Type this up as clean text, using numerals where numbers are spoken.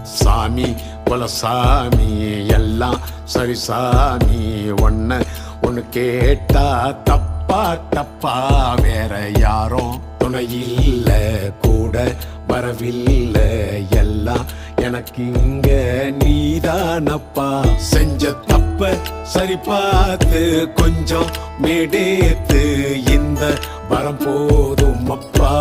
சாமி குலசாமி எல்லாம் சரி சாமி, ஒன்னு கேட்டா தப்பா தப்பா, வேற யாரும் துணையில்ல கூட வரவில்லை, எல்லாம் எனக்கு இங்க நீதானப்பா. செஞ்ச தப்ப சரி பார்த்து கொஞ்சம் மேடேத்து, இந்த வரம் போதும் அப்பா.